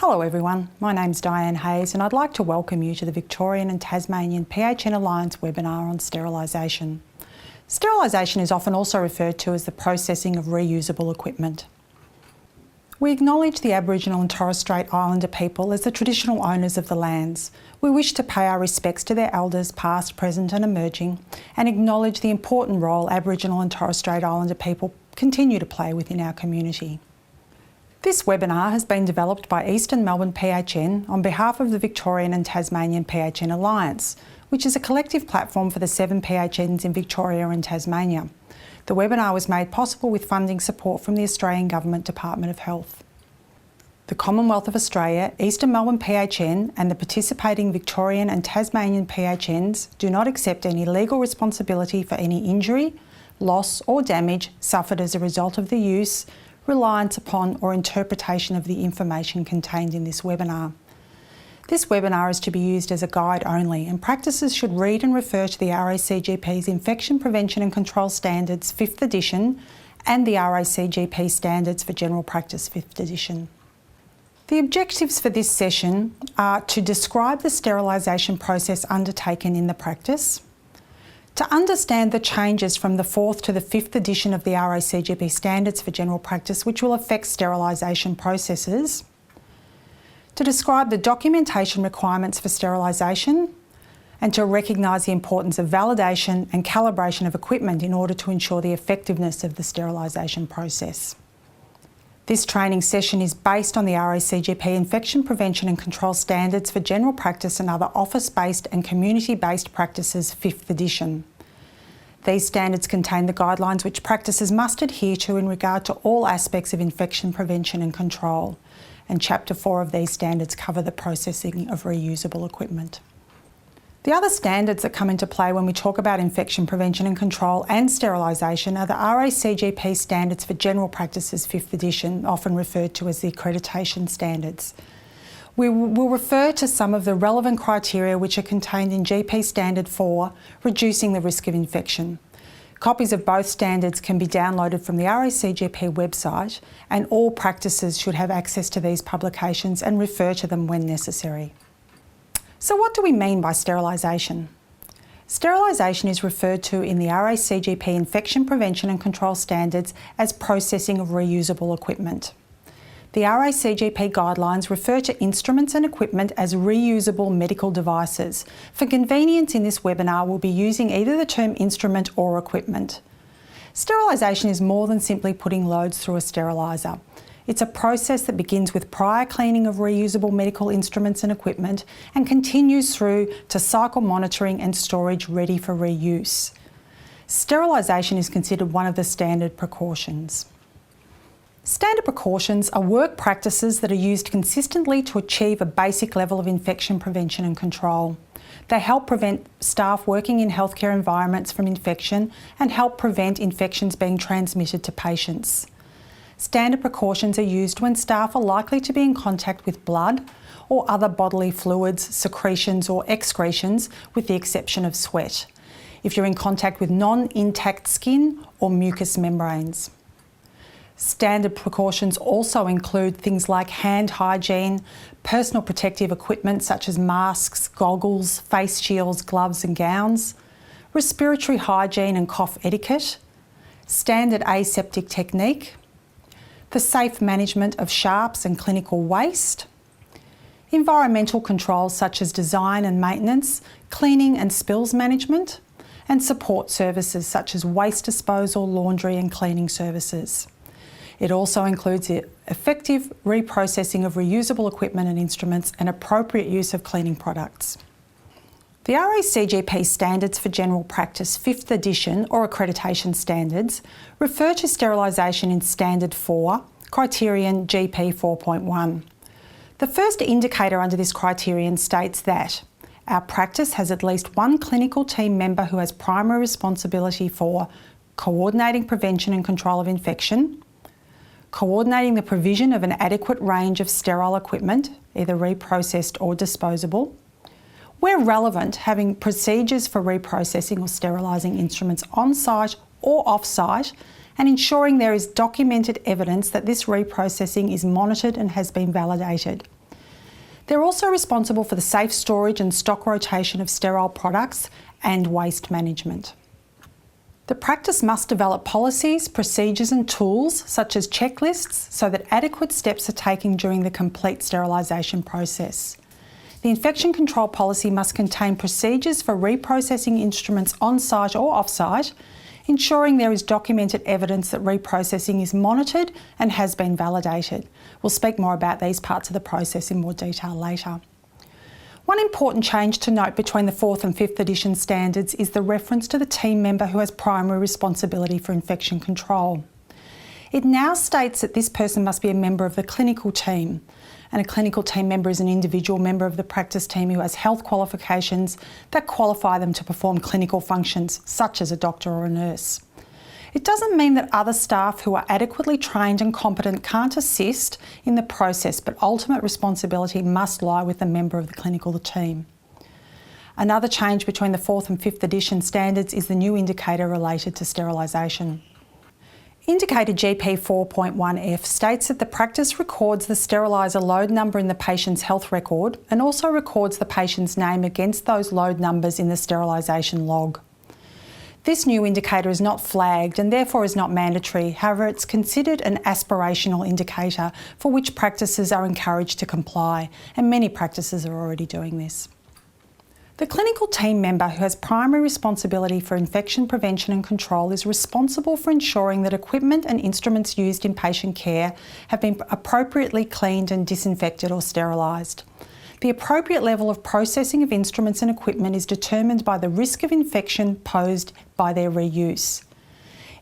Hello everyone, my name's Diane Hayes and I'd like to welcome you to the Victorian and Tasmanian PHN Alliance webinar on sterilisation. Sterilisation is often also referred to as the processing of reusable equipment. We acknowledge the Aboriginal and Torres Strait Islander people as the traditional owners of the lands. We wish to pay our respects to their elders past, present and emerging and acknowledge the important role Aboriginal and Torres Strait Islander people continue to play within our community. This webinar has been developed by Eastern Melbourne PHN on behalf of the Victorian and Tasmanian PHN Alliance, which is a collective platform for the 7 PHNs in Victoria and Tasmania. The webinar was made possible with funding support from the Australian Government Department of Health. The Commonwealth of Australia, Eastern Melbourne PHN and the participating Victorian and Tasmanian PHNs do not accept any legal responsibility for any injury, loss or damage suffered as a result of the use, reliance upon or interpretation of the information contained in this webinar. This webinar is to be used as a guide only and practices should read and refer to the RACGP's Infection Prevention and Control Standards 5th edition and the RACGP Standards for General Practice 5th edition. The objectives for this session are to describe the sterilisation process undertaken in the practice, to understand the changes from the 4th to the 5th edition of the RACGP Standards for General Practice which will affect sterilisation processes, to describe the documentation requirements for sterilisation, and to recognise the importance of validation and calibration of equipment in order to ensure the effectiveness of the sterilisation process. This training session is based on the RACGP Infection Prevention and Control Standards for General Practice and Other Office-Based and Community-Based Practices 5th edition. These standards contain the guidelines which practices must adhere to in regard to all aspects of infection prevention and control, and Chapter 4 of these standards cover the processing of reusable equipment. The other standards that come into play when we talk about infection prevention and control and sterilisation are the RACGP Standards for General Practices 5th edition, often referred to as the accreditation standards. We will refer to some of the relevant criteria which are contained in GP Standard 4, Reducing the Risk of Infection. Copies of both standards can be downloaded from the RACGP website and all practices should have access to these publications and refer to them when necessary. So what do we mean by sterilisation? Sterilisation is referred to in the RACGP Infection Prevention and Control Standards as processing of reusable equipment. The RACGP guidelines refer to instruments and equipment as reusable medical devices. For convenience in this webinar, we'll be using either the term instrument or equipment. Sterilisation is more than simply putting loads through a steriliser. It's a process that begins with prior cleaning of reusable medical instruments and equipment and continues through to cycle monitoring and storage ready for reuse. Sterilisation is considered one of the standard precautions. Standard precautions are work practices that are used consistently to achieve a basic level of infection prevention and control. They help prevent staff working in healthcare environments from infection and help prevent infections being transmitted to patients. Standard precautions are used when staff are likely to be in contact with blood or other bodily fluids, secretions or excretions, with the exception of sweat, if you're in contact with non-intact skin or mucous membranes. Standard precautions also include things like hand hygiene, personal protective equipment such as masks, goggles, face shields, gloves and gowns, respiratory hygiene and cough etiquette, standard aseptic technique, the safe management of sharps and clinical waste, environmental controls such as design and maintenance, cleaning and spills management, and support services such as waste disposal, laundry and cleaning services. It also includes the effective reprocessing of reusable equipment and instruments and appropriate use of cleaning products. The RACGP Standards for General Practice 5th edition or accreditation standards refer to sterilisation in Standard 4, criterion GP 4.1. The first indicator under this criterion states that our practice has at least one clinical team member who has primary responsibility for coordinating prevention and control of infection, coordinating the provision of an adequate range of sterile equipment, either reprocessed or disposable, where relevant, having procedures for reprocessing or sterilising instruments on-site or off-site, and ensuring there is documented evidence that this reprocessing is monitored and has been validated. They're also responsible for the safe storage and stock rotation of sterile products and waste management. The practice must develop policies, procedures and tools such as checklists so that adequate steps are taken during the complete sterilisation process. The infection control policy must contain procedures for reprocessing instruments on-site or off-site, ensuring there is documented evidence that reprocessing is monitored and has been validated. We'll speak more about these parts of the process in more detail later. One important change to note between the 4th and 5th edition standards is the reference to the team member who has primary responsibility for infection control. It now states that this person must be a member of the clinical team, and a clinical team member is an individual member of the practice team who has health qualifications that qualify them to perform clinical functions, such as a doctor or a nurse. It doesn't mean that other staff who are adequately trained and competent can't assist in the process, but ultimate responsibility must lie with the member of the clinical team. Another change between the 4th and 5th edition standards is the new indicator related to sterilisation. Indicator GP 4.1F states that the practice records the steriliser load number in the patient's health record and also records the patient's name against those load numbers in the sterilisation log. This new indicator is not flagged and therefore is not mandatory. However, it's considered an aspirational indicator for which practices are encouraged to comply, and many practices are already doing this. The clinical team member who has primary responsibility for infection prevention and control is responsible for ensuring that equipment and instruments used in patient care have been appropriately cleaned and disinfected or sterilised. The appropriate level of processing of instruments and equipment is determined by the risk of infection posed by their reuse.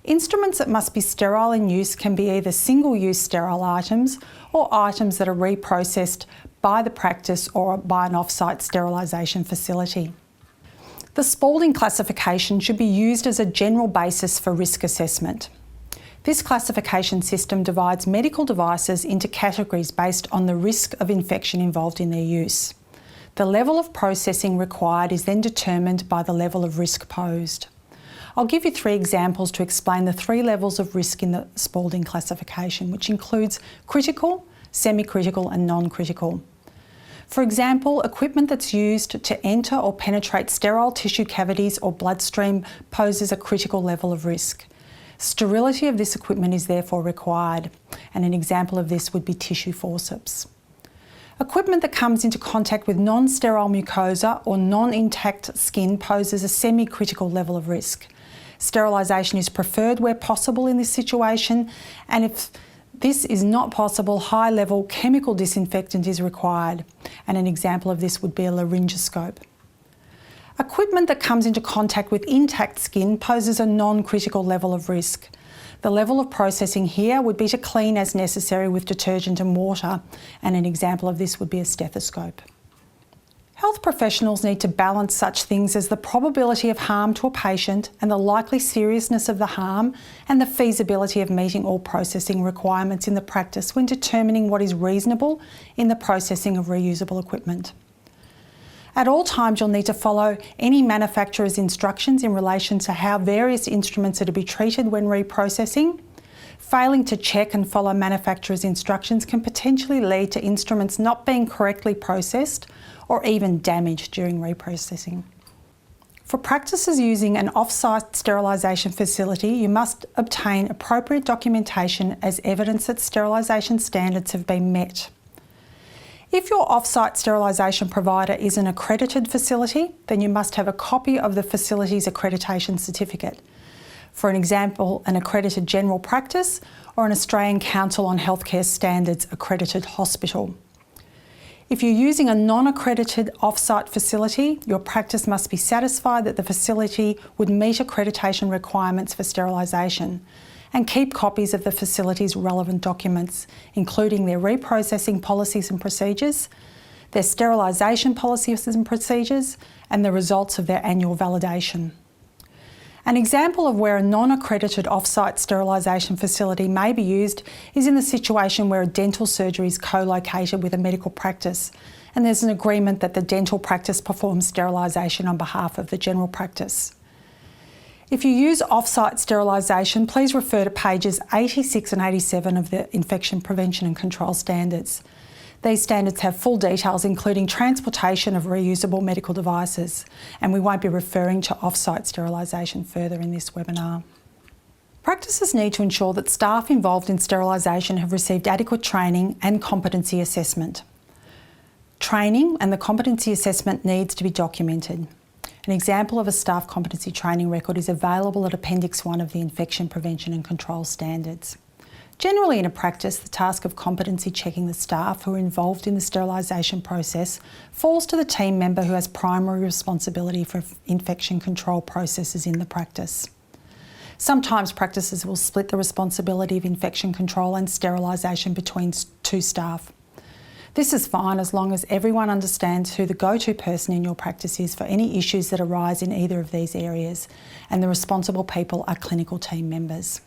Instruments that must be sterile in use can be either single-use sterile items or items that are reprocessed by the practice or by an off-site sterilisation facility. The Spaulding Classification should be used as a general basis for risk assessment. This classification system divides medical devices into categories based on the risk of infection involved in their use. The level of processing required is then determined by the level of risk posed. I'll give you 3 examples to explain the 3 levels of risk in the Spaulding classification, which includes critical, semi-critical and non-critical. For example, equipment that's used to enter or penetrate sterile tissue cavities or bloodstream poses a critical level of risk. Sterility of this equipment is therefore required, and an example of this would be tissue forceps. Equipment that comes into contact with non-sterile mucosa or non-intact skin poses a semi-critical level of risk. Sterilisation is preferred where possible in this situation, and if this is not possible, high-level chemical disinfectant is required, and an example of this would be a laryngoscope. Equipment that comes into contact with intact skin poses a non-critical level of risk. The level of processing here would be to clean as necessary with detergent and water, and an example of this would be a stethoscope. Health professionals need to balance such things as the probability of harm to a patient and the likely seriousness of the harm and the feasibility of meeting all processing requirements in the practice when determining what is reasonable in the processing of reusable equipment. At all times, you'll need to follow any manufacturer's instructions in relation to how various instruments are to be treated when reprocessing. Failing to check and follow manufacturer's instructions can potentially lead to instruments not being correctly processed or even damaged during reprocessing. For practices using an off-site sterilisation facility, you must obtain appropriate documentation as evidence that sterilisation standards have been met. If your off-site sterilisation provider is an accredited facility, then you must have a copy of the facility's accreditation certificate. For an example, an accredited general practice or an Australian Council on Healthcare Standards accredited hospital. If you're using a non-accredited off-site facility, your practice must be satisfied that the facility would meet accreditation requirements for sterilisation, and keep copies of the facility's relevant documents, including their reprocessing policies and procedures, their sterilisation policies and procedures, and the results of their annual validation. An example of where a non-accredited off-site sterilisation facility may be used is in the situation where a dental surgery is co-located with a medical practice, and there's an agreement that the dental practice performs sterilisation on behalf of the general practice. If you use off-site sterilisation, please refer to pages 86 and 87 of the Infection Prevention and Control Standards. These standards have full details including transportation of reusable medical devices, and we won't be referring to off-site sterilisation further in this webinar. Practices need to ensure that staff involved in sterilisation have received adequate training and competency assessment. Training and the competency assessment needs to be documented. An example of a staff competency training record is available at Appendix 1 of the Infection Prevention and Control Standards. Generally in a practice, the task of competency checking the staff who are involved in the sterilisation process falls to the team member who has primary responsibility for infection control processes in the practice. Sometimes practices will split the responsibility of infection control and sterilisation between two staff. This is fine as long as everyone understands who the go-to person in your practice is for any issues that arise in either of these areas, and the responsible people are clinical team members.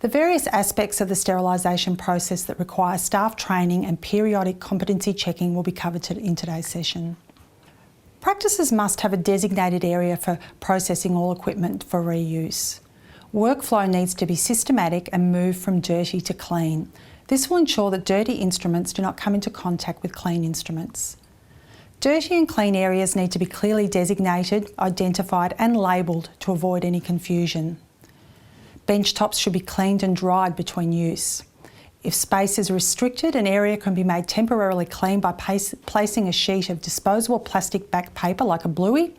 The various aspects of the sterilisation process that require staff training and periodic competency checking will be covered in today's session. Practices must have a designated area for processing all equipment for reuse. Workflow needs to be systematic and move from dirty to clean. This will ensure that dirty instruments do not come into contact with clean instruments. Dirty and clean areas need to be clearly designated, identified and labelled to avoid any confusion. Bench tops should be cleaned and dried between use. If space is restricted, an area can be made temporarily clean by placing a sheet of disposable plastic back paper like a bluey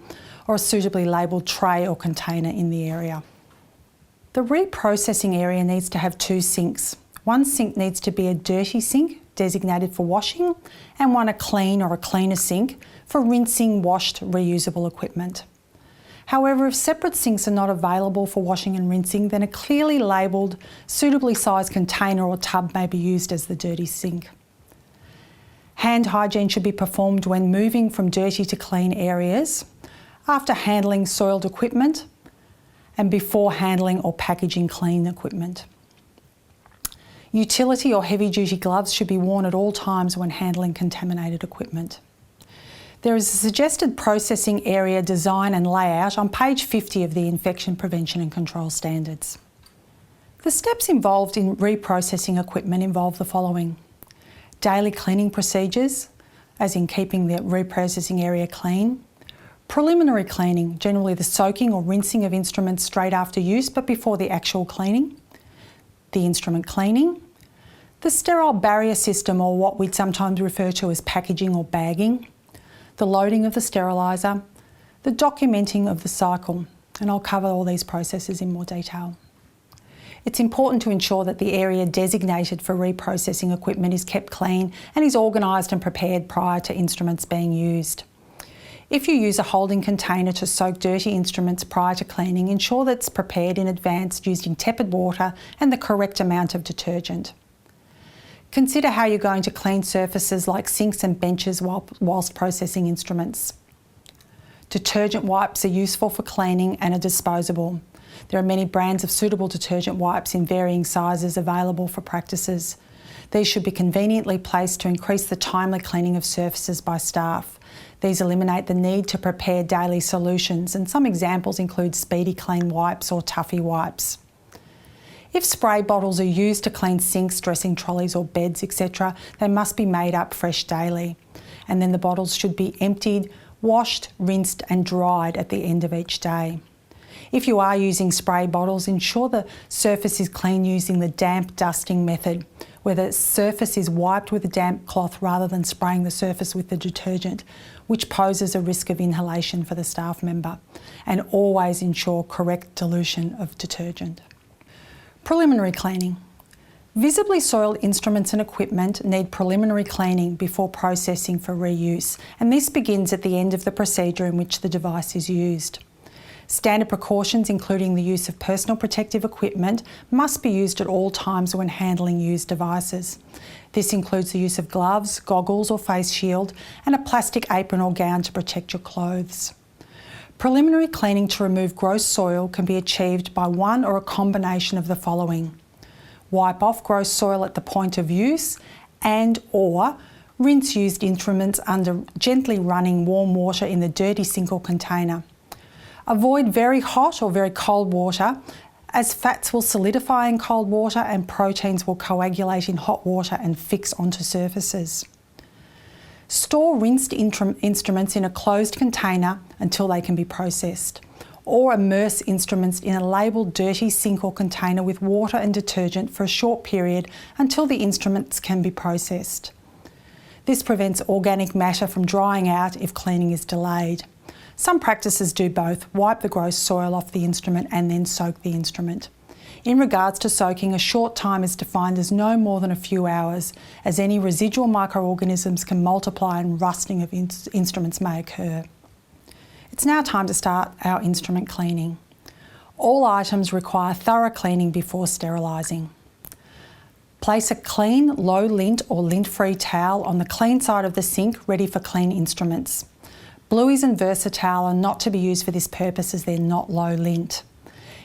or a suitably labelled tray or container in the area. The reprocessing area needs to have two sinks. One sink needs to be a dirty sink designated for washing and one a clean or a cleaner sink for rinsing washed reusable equipment. However, if separate sinks are not available for washing and rinsing, then a clearly labelled, suitably sized container or tub may be used as the dirty sink. Hand hygiene should be performed when moving from dirty to clean areas, after handling soiled equipment, and before handling or packaging clean equipment. Utility or heavy-duty gloves should be worn at all times when handling contaminated equipment. There is a suggested processing area design and layout on page 50 of the Infection Prevention and Control Standards. The steps involved in reprocessing equipment involve the following: daily cleaning procedures, as in keeping the reprocessing area clean; preliminary cleaning, generally the soaking or rinsing of instruments straight after use but before the actual cleaning; the instrument cleaning; the sterile barrier system, or what we'd sometimes refer to as packaging or bagging; the loading of the steriliser; the documenting of the cycle, and I'll cover all these processes in more detail. It's important to ensure that the area designated for reprocessing equipment is kept clean and is organised and prepared prior to instruments being used. If you use a holding container to soak dirty instruments prior to cleaning, ensure that it's prepared in advance using tepid water and the correct amount of detergent. Consider how you're going to clean surfaces like sinks and benches whilst processing instruments. Detergent wipes are useful for cleaning and are disposable. There are many brands of suitable detergent wipes in varying sizes available for practices. These should be conveniently placed to increase the timely cleaning of surfaces by staff. These eliminate the need to prepare daily solutions, and some examples include Speedy Clean wipes or Tuffy wipes. If spray bottles are used to clean sinks, dressing trolleys or beds, etc., they must be made up fresh daily. And then the bottles should be emptied, washed, rinsed and dried at the end of each day. If you are using spray bottles, ensure the surface is clean using the damp dusting method, where the surface is wiped with a damp cloth rather than spraying the surface with the detergent, which poses a risk of inhalation for the staff member, and always ensure correct dilution of detergent. Preliminary cleaning. Visibly soiled instruments and equipment need preliminary cleaning before processing for reuse, and this begins at the end of the procedure in which the device is used. Standard precautions, including the use of personal protective equipment, must be used at all times when handling used devices. This includes the use of gloves, goggles or face shield, and a plastic apron or gown to protect your clothes. Preliminary cleaning to remove gross soil can be achieved by one or a combination of the following: wipe off gross soil at the point of use and/or rinse used instruments under gently running warm water in the dirty sink or container. Avoid very hot or very cold water as fats will solidify in cold water and proteins will coagulate in hot water and fix onto surfaces. Store rinsed instruments in a closed container until they can be processed, or immerse instruments in a labelled dirty sink or container with water and detergent for a short period until the instruments can be processed. This prevents organic matter from drying out if cleaning is delayed. Some practices do both, wipe the gross soil off the instrument and then soak the instrument. In regards to soaking, a short time is defined as no more than a few hours, as any residual microorganisms can multiply and rusting of instruments may occur. It's now time to start our instrument cleaning. All items require thorough cleaning before sterilising. Place a clean, low lint or lint-free towel on the clean side of the sink ready for clean instruments. Blueies and Versatile are not to be used for this purpose as they're not low lint.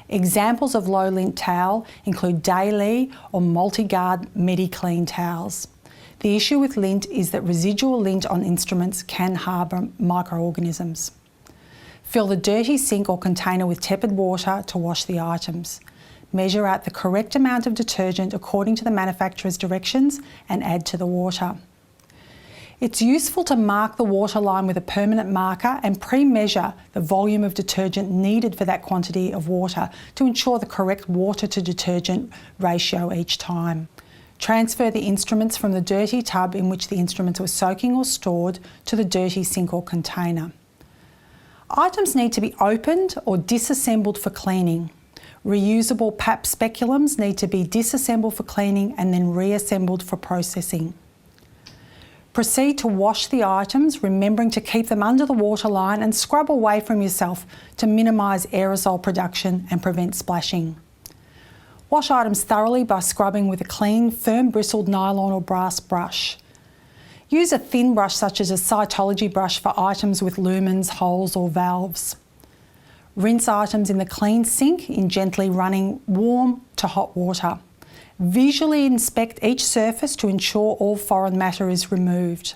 Examples of low lint towel include Daily or MultiGuard MediClean towels. The issue with lint is that residual lint on instruments can harbour microorganisms. Fill the dirty sink or container with tepid water to wash the items. Measure out the correct amount of detergent according to the manufacturer's directions and add to the water. It's useful to mark the water line with a permanent marker and pre-measure the volume of detergent needed for that quantity of water to ensure the correct water to detergent ratio each time. Transfer the instruments from the dirty tub in which the instruments were soaking or stored to the dirty sink or container. Items need to be opened or disassembled for cleaning. Reusable PAP speculums need to be disassembled for cleaning and then reassembled for processing. Proceed to wash the items, remembering to keep them under the waterline and scrub away from yourself to minimise aerosol production and prevent splashing. Wash items thoroughly by scrubbing with a clean, firm bristled nylon or brass brush. Use a thin brush such as a cytology brush for items with lumens, holes or valves. Rinse items in the clean sink in gently running warm to hot water. Visually inspect each surface to ensure all foreign matter is removed,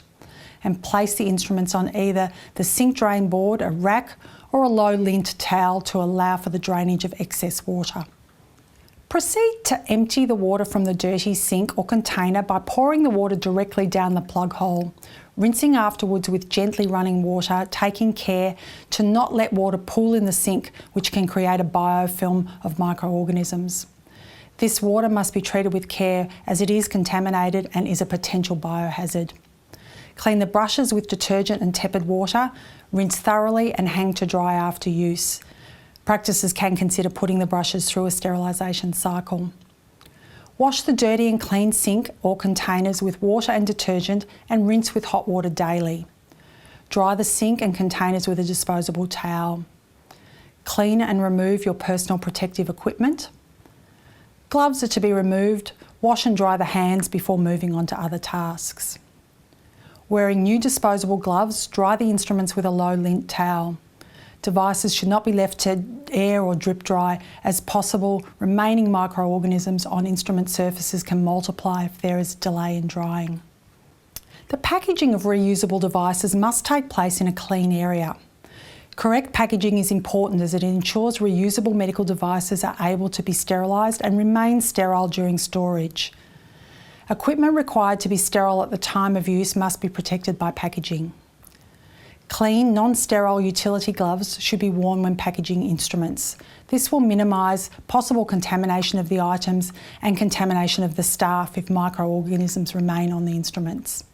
and place the instruments on either the sink drain board, a rack or a low lint towel to allow for the drainage of excess water. Proceed to empty the water from the dirty sink or container by pouring the water directly down the plug hole, rinsing afterwards with gently running water, taking care to not let water pool in the sink, which can create a biofilm of microorganisms. This water must be treated with care as it is contaminated and is a potential biohazard. Clean the brushes with detergent and tepid water, rinse thoroughly and hang to dry after use. Practices can consider putting the brushes through a sterilisation cycle. Wash the dirty and clean sink or containers with water and detergent and rinse with hot water daily. Dry the sink and containers with a disposable towel. Clean and remove your personal protective equipment. Gloves are to be removed. Wash and dry the hands before moving on to other tasks. Wearing new disposable gloves, dry the instruments with a low lint towel. Devices should not be left to air or drip dry, as possible remaining microorganisms on instrument surfaces can multiply if there is a delay in drying. The packaging of reusable devices must take place in a clean area. Correct packaging is important as it ensures reusable medical devices are able to be sterilised and remain sterile during storage. Equipment required to be sterile at the time of use must be protected by packaging. Clean, non-sterile utility gloves should be worn when packaging instruments. This will minimise possible contamination of the items and contamination of the staff if microorganisms remain on the instruments.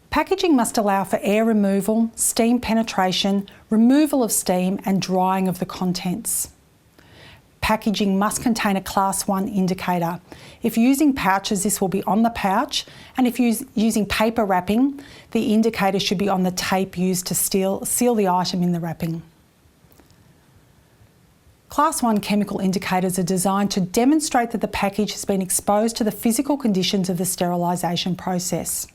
Packaging must allow for air removal, steam penetration, removal of steam and drying of the contents. Packaging must contain a Class 1 indicator. If using pouches, this will be on the pouch, and if using paper wrapping, the indicator should be on the tape used to seal the item in the wrapping. Class 1 chemical indicators are designed to demonstrate that the package has been exposed to the physical conditions of the sterilisation process.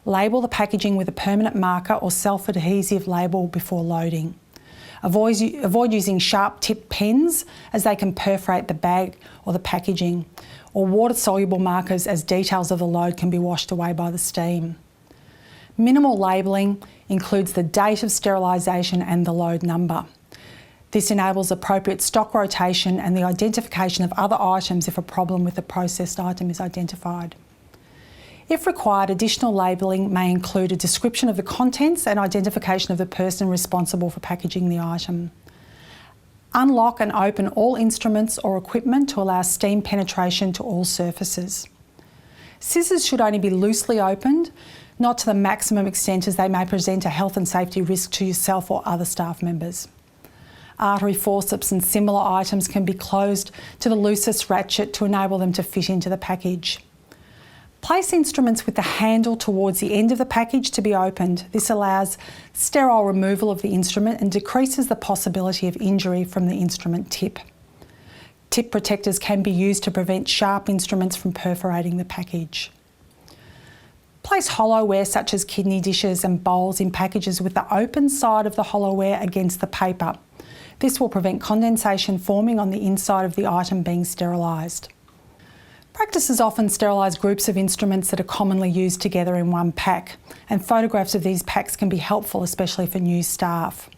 Label the packaging with a permanent marker or self-adhesive label before loading. Avoid using sharp-tipped pens as they can perforate the bag or the packaging, or water-soluble markers as details of the load can be washed away by the steam. Minimal labelling includes the date of sterilisation and the load number. This enables appropriate stock rotation and the identification of other items if a problem with the processed item is identified. If required, additional labelling may include a description of the contents and identification of the person responsible for packaging the item. Unlock and open all instruments or equipment to allow steam penetration to all surfaces. Scissors should only be loosely opened, not to the maximum extent as they may present a health and safety risk to yourself or other staff members. Artery forceps and similar items can be closed to the loosest ratchet to enable them to fit into the package. Place instruments with the handle towards the end of the package to be opened. This allows sterile removal of the instrument and decreases the possibility of injury from the instrument tip. Tip protectors can be used to prevent sharp instruments from perforating the package. Place hollowware such as kidney dishes and bowls in packages with the open side of the hollowware against the paper. This will prevent condensation forming on the inside of the item being sterilised. Practices often sterilise groups of instruments that are commonly used together in one pack, and photographs of these packs can be helpful, especially for new staff.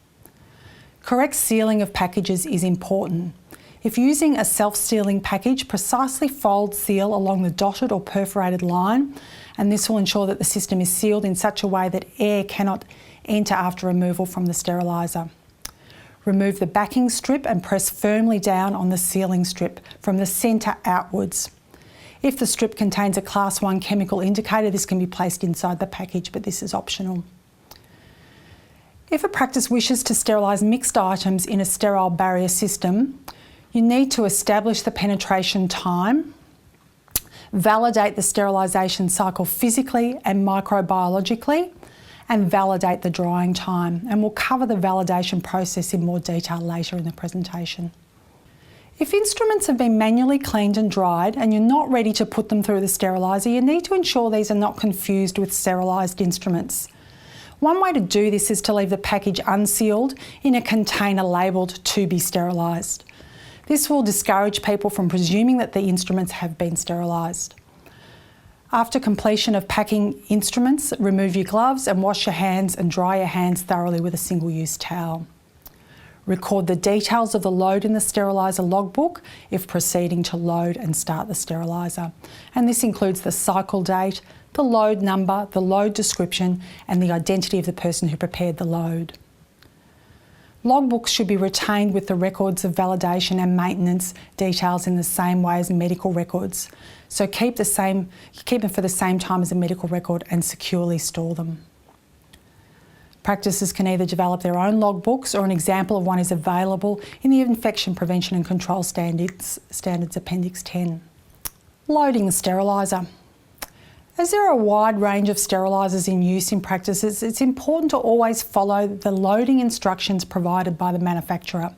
Correct sealing of packages is important. If using a self-sealing package, precisely fold seal along the dotted or perforated line, and this will ensure that the system is sealed in such a way that air cannot enter after removal from the steriliser. Remove the backing strip and press firmly down on the sealing strip from the centre outwards. If the strip contains a Class 1 chemical indicator, this can be placed inside the package, but this is optional. If a practice wishes to sterilise mixed items in a sterile barrier system, you need to establish the penetration time, validate the sterilisation cycle physically and microbiologically, and validate the drying time. And we'll cover the validation process in more detail later in the presentation. If instruments have been manually cleaned and dried and you're not ready to put them through the steriliser, you need to ensure these are not confused with sterilised instruments. One way to do this is to leave the package unsealed in a container labelled to be sterilised. This will discourage people from presuming that the instruments have been sterilised. After completion of packing instruments, remove your gloves and wash your hands and dry your hands thoroughly with a single-use towel. Record the details of the load in the steriliser logbook if proceeding to load and start the steriliser. And this includes the cycle date, the load number, the load description, and the identity of the person who prepared the load. Logbooks should be retained with the records of validation and maintenance details in the same way as medical records. So keep them for the same time as a medical record and securely store them. Practices can either develop their own logbooks, or an example of one is available in the Infection Prevention and Control Standards Appendix 10. Loading the steriliser. As there are a wide range of sterilisers in use in practices, it's important to always follow the loading instructions provided by the manufacturer.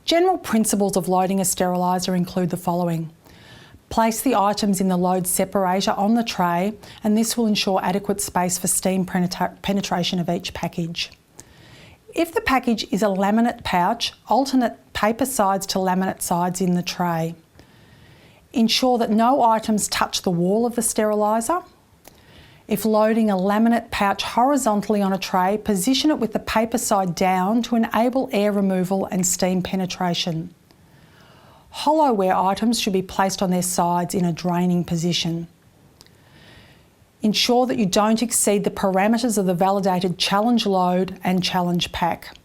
General principles of loading a steriliser include the following. Place the items in the load separator on the tray, and this will ensure adequate space for steam penetration of each package. If the package is a laminate pouch, alternate paper sides to laminate sides in the tray. Ensure that no items touch the wall of the steriliser. If loading a laminate pouch horizontally on a tray, position it with the paper side down to enable air removal and steam penetration. Hollowware items should be placed on their sides in a draining position. Ensure that you don't exceed the parameters of the validated challenge load and challenge pack.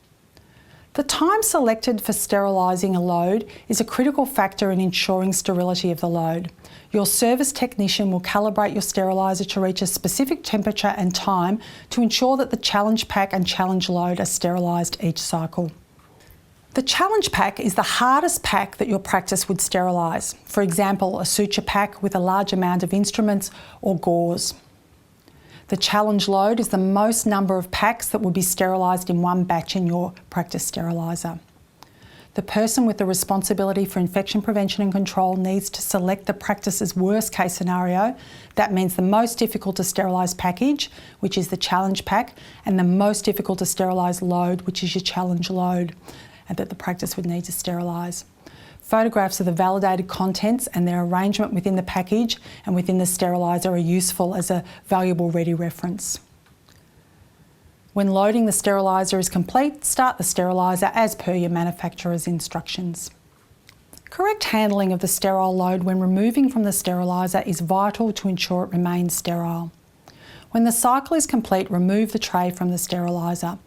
The time selected for sterilising a load is a critical factor in ensuring sterility of the load. Your service technician will calibrate your steriliser to reach a specific temperature and time to ensure that the challenge pack and challenge load are sterilised each cycle. The challenge pack is the hardest pack that your practice would sterilise. For example, a suture pack with a large amount of instruments or gauze. The challenge load is the most number of packs that will be sterilised in one batch in your practice steriliser. The person with the responsibility for infection prevention and control needs to select the practice's worst case scenario. That means the most difficult to sterilise package, which is the challenge pack, and the most difficult to sterilise load, which is your challenge load, and that the practice would need to sterilise. Photographs of the validated contents and their arrangement within the package and within the steriliser are useful as a valuable ready reference. When loading the steriliser is complete, start the steriliser as per your manufacturer's instructions. Correct handling of the sterile load when removing from the steriliser is vital to ensure it remains sterile. When the cycle is complete, remove the tray from the steriliser.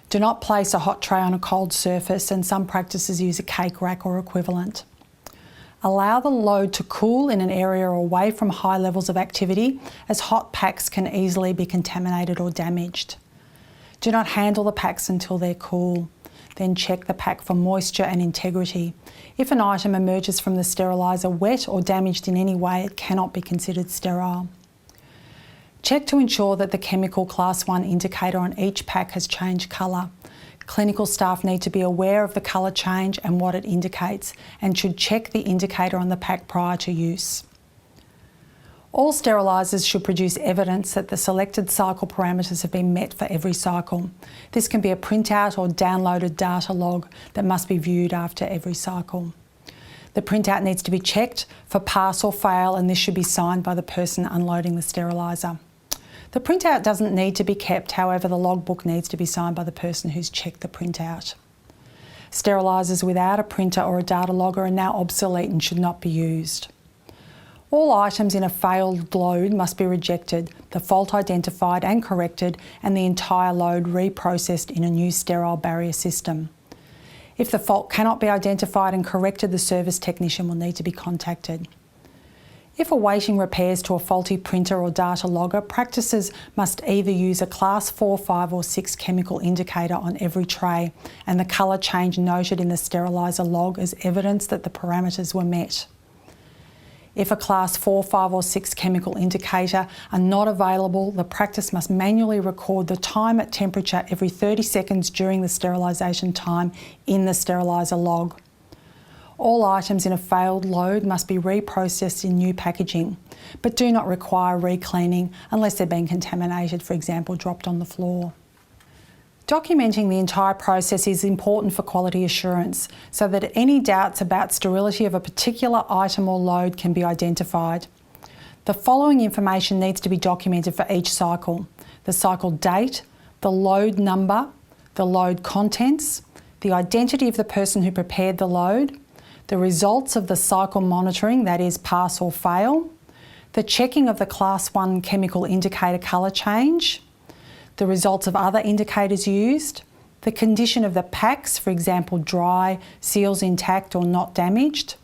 Do not place a hot tray on a cold surface, and some practices use a cake rack or equivalent. Allow the load to cool in an area away from high levels of activity, as hot packs can easily be contaminated or damaged. Do not handle the packs until they're cool. Then check the pack for moisture and integrity. If an item emerges from the steriliser wet or damaged in any way, it cannot be considered sterile. Check to ensure that the chemical Class 1 indicator on each pack has changed colour. Clinical staff need to be aware of the colour change and what it indicates, and should check the indicator on the pack prior to use. All sterilisers should produce evidence that the selected cycle parameters have been met for every cycle. This can be a printout or downloaded data log that must be viewed after every cycle. The printout needs to be checked for pass or fail, and this should be signed by the person unloading the steriliser. The printout doesn't need to be kept, however the logbook needs to be signed by the person who's checked the printout. Sterilisers without a printer or a data logger are now obsolete and should not be used. All items in a failed load must be rejected, the fault identified and corrected, and the entire load reprocessed in a new sterile barrier system. If the fault cannot be identified and corrected, the service technician will need to be contacted. If awaiting repairs to a faulty printer or data logger, practices must either use a Class 4, 5 or 6 chemical indicator on every tray, and the colour change noted in the steriliser log as evidence that the parameters were met. If a Class 4, 5 or 6 chemical indicator are not available, the practice must manually record the time at temperature every 30 seconds during the sterilisation time in the steriliser log. All items in a failed load must be reprocessed in new packaging, but do not require re-cleaning unless they've been contaminated, for example, dropped on the floor. Documenting the entire process is important for quality assurance so that any doubts about sterility of a particular item or load can be identified. The following information needs to be documented for each cycle: the cycle date, the load number, the load contents, the identity of the person who prepared the load, the results of the cycle monitoring, that is pass or fail, the checking of the Class 1 chemical indicator colour change, the results of other indicators used, the condition of the packs, for example dry, seals intact or not damaged,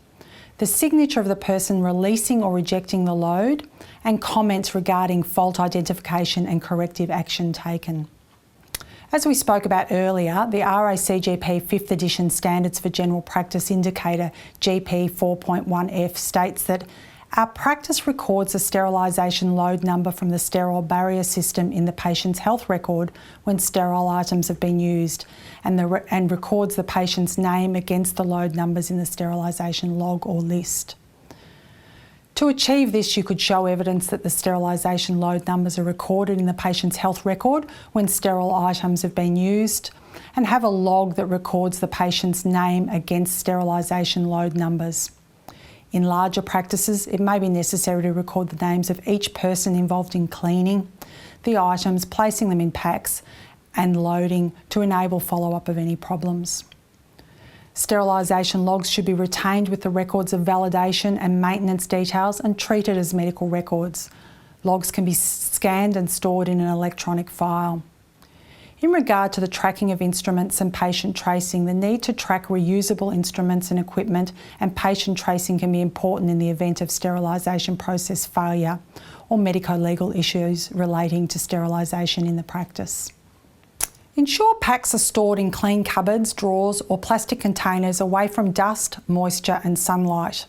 the signature of the person releasing or rejecting the load, and comments regarding fault identification and corrective action taken. As we spoke about earlier, the RACGP 5th edition Standards for General Practice Indicator GP 4.1F states that our practice records the sterilisation load number from the sterile barrier system in the patient's health record when sterile items have been used, and records the patient's name against the load numbers in the sterilisation log or list. To achieve this, you could show evidence that the sterilisation load numbers are recorded in the patient's health record when sterile items have been used, and have a log that records the patient's name against sterilisation load numbers. In larger practices, it may be necessary to record the names of each person involved in cleaning the items, placing them in packs and loading to enable follow-up of any problems. Sterilisation logs should be retained with the records of validation and maintenance details and treated as medical records. Logs can be scanned and stored in an electronic file. In regard to the tracking of instruments and patient tracing, the need to track reusable instruments and equipment and patient tracing can be important in the event of sterilisation process failure or medico-legal issues relating to sterilisation in the practice. Ensure packs are stored in clean cupboards, drawers or plastic containers away from dust, moisture and sunlight.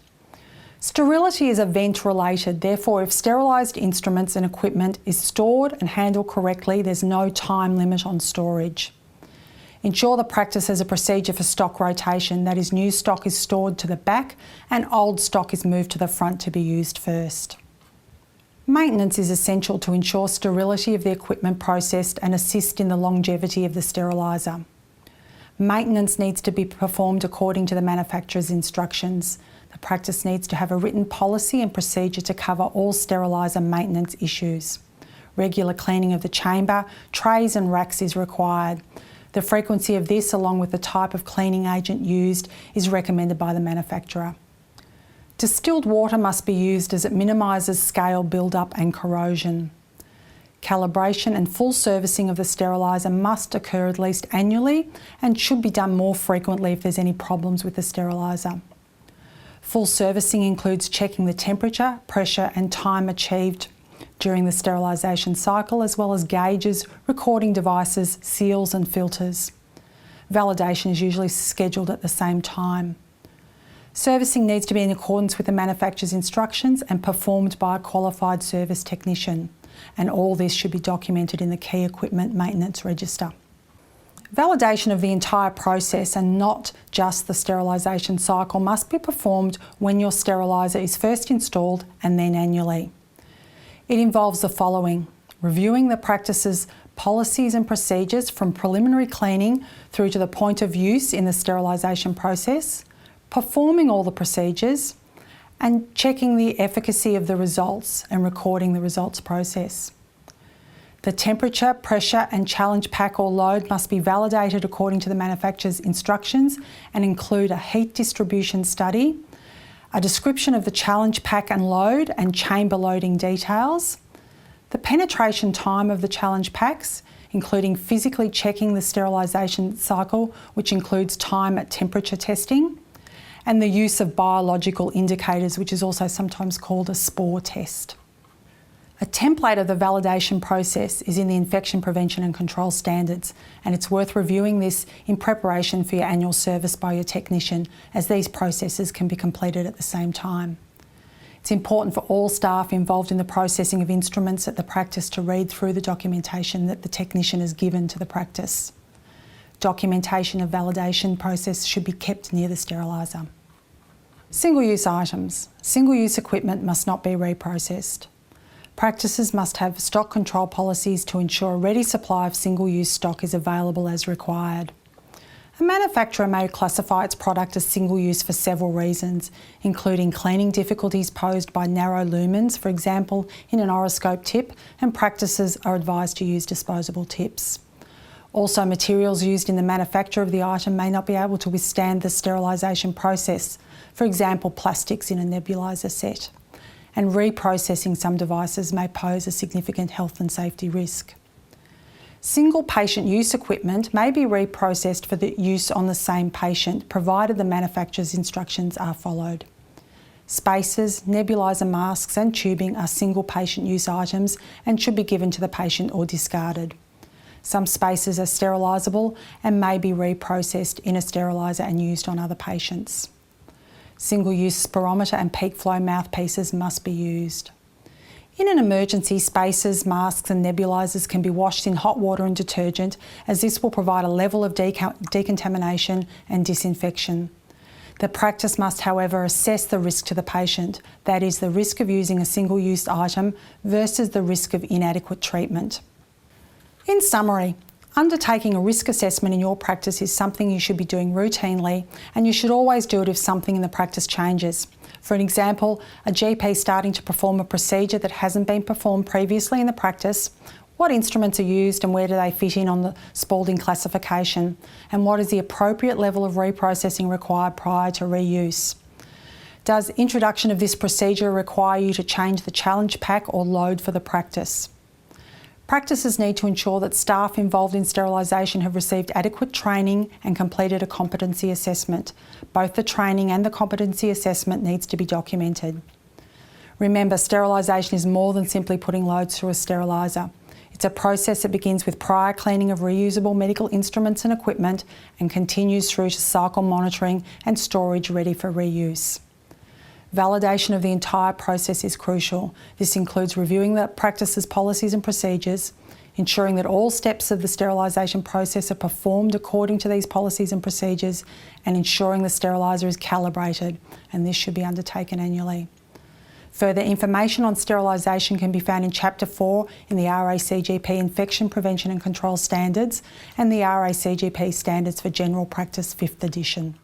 Sterility is event-related, therefore if sterilised instruments and equipment is stored and handled correctly, there's no time limit on storage. Ensure the practice has a procedure for stock rotation, that is, new stock is stored to the back and old stock is moved to the front to be used first. Maintenance is essential to ensure sterility of the equipment processed and assist in the longevity of the steriliser. Maintenance needs to be performed according to the manufacturer's instructions. The practice needs to have a written policy and procedure to cover all steriliser maintenance issues. Regular cleaning of the chamber, trays and racks is required. The frequency of this, along with the type of cleaning agent used, is recommended by the manufacturer. Distilled water must be used as it minimises scale build-up and corrosion. Calibration and full servicing of the steriliser must occur at least annually and should be done more frequently if there's any problems with the steriliser. Full servicing includes checking the temperature, pressure and time achieved during the sterilisation cycle, as well as gauges, recording devices, seals and filters. Validation is usually scheduled at the same time. Servicing needs to be in accordance with the manufacturer's instructions and performed by a qualified service technician, and all this should be documented in the Key Equipment Maintenance Register. Validation of the entire process and not just the sterilisation cycle must be performed when your steriliser is first installed and then annually. It involves the following: reviewing the practice's policies and procedures from preliminary cleaning through to the point of use in the sterilisation process, performing all the procedures, and checking the efficacy of the results and recording the results process. The temperature, pressure and challenge pack or load must be validated according to the manufacturer's instructions and include a heat distribution study, a description of the challenge pack and load and chamber loading details, the penetration time of the challenge packs, including physically checking the sterilisation cycle, which includes time at temperature testing, and the use of biological indicators, which is also sometimes called a spore test. A template of the validation process is in the Infection Prevention and Control Standards, and it's worth reviewing this in preparation for your annual service by your technician, as these processes can be completed at the same time. It's important for all staff involved in the processing of instruments at the practice to read through the documentation that the technician has given to the practice. Documentation of validation process should be kept near the steriliser. Single-use items. Single-use equipment must not be reprocessed. Practices must have stock control policies to ensure a ready supply of single-use stock is available as required. A manufacturer may classify its product as single-use for several reasons, including cleaning difficulties posed by narrow lumens, for example, in an oroscope tip, and practices are advised to use disposable tips. Also, materials used in the manufacture of the item may not be able to withstand the sterilisation process, for example, plastics in a nebuliser set. And reprocessing some devices may pose a significant health and safety risk. Single patient use equipment may be reprocessed for the use on the same patient, provided the manufacturer's instructions are followed. Spacers, nebuliser masks and tubing are single patient use items and should be given to the patient or discarded. Some spacers are sterilisable and may be reprocessed in a steriliser and used on other patients. Single-use spirometer and peak flow mouthpieces must be used. In an emergency, spacers, masks and nebulisers can be washed in hot water and detergent, as this will provide a level of decontamination and disinfection. The practice must, however, assess the risk to the patient, that is, the risk of using a single-use item versus the risk of inadequate treatment. In summary, undertaking a risk assessment in your practice is something you should be doing routinely, and you should always do it if something in the practice changes. For an example, a GP starting to perform a procedure that hasn't been performed previously in the practice, what instruments are used and where do they fit in on the Spaulding Classification, and what is the appropriate level of reprocessing required prior to reuse. Does introduction of this procedure require you to change the challenge pack or load for the practice? Practices need to ensure that staff involved in sterilisation have received adequate training and completed a competency assessment. Both the training and the competency assessment needs to be documented. Remember, sterilisation is more than simply putting loads through a steriliser. It's a process that begins with prior cleaning of reusable medical instruments and equipment and continues through to cycle monitoring and storage ready for reuse. Validation of the entire process is crucial. This includes reviewing the practice's policies and procedures, ensuring that all steps of the sterilisation process are performed according to these policies and procedures, and ensuring the steriliser is calibrated, and this should be undertaken annually. Further information on sterilisation can be found in Chapter 4 in the RACGP Infection, Prevention and Control Standards and the RACGP Standards for General Practice 5th edition.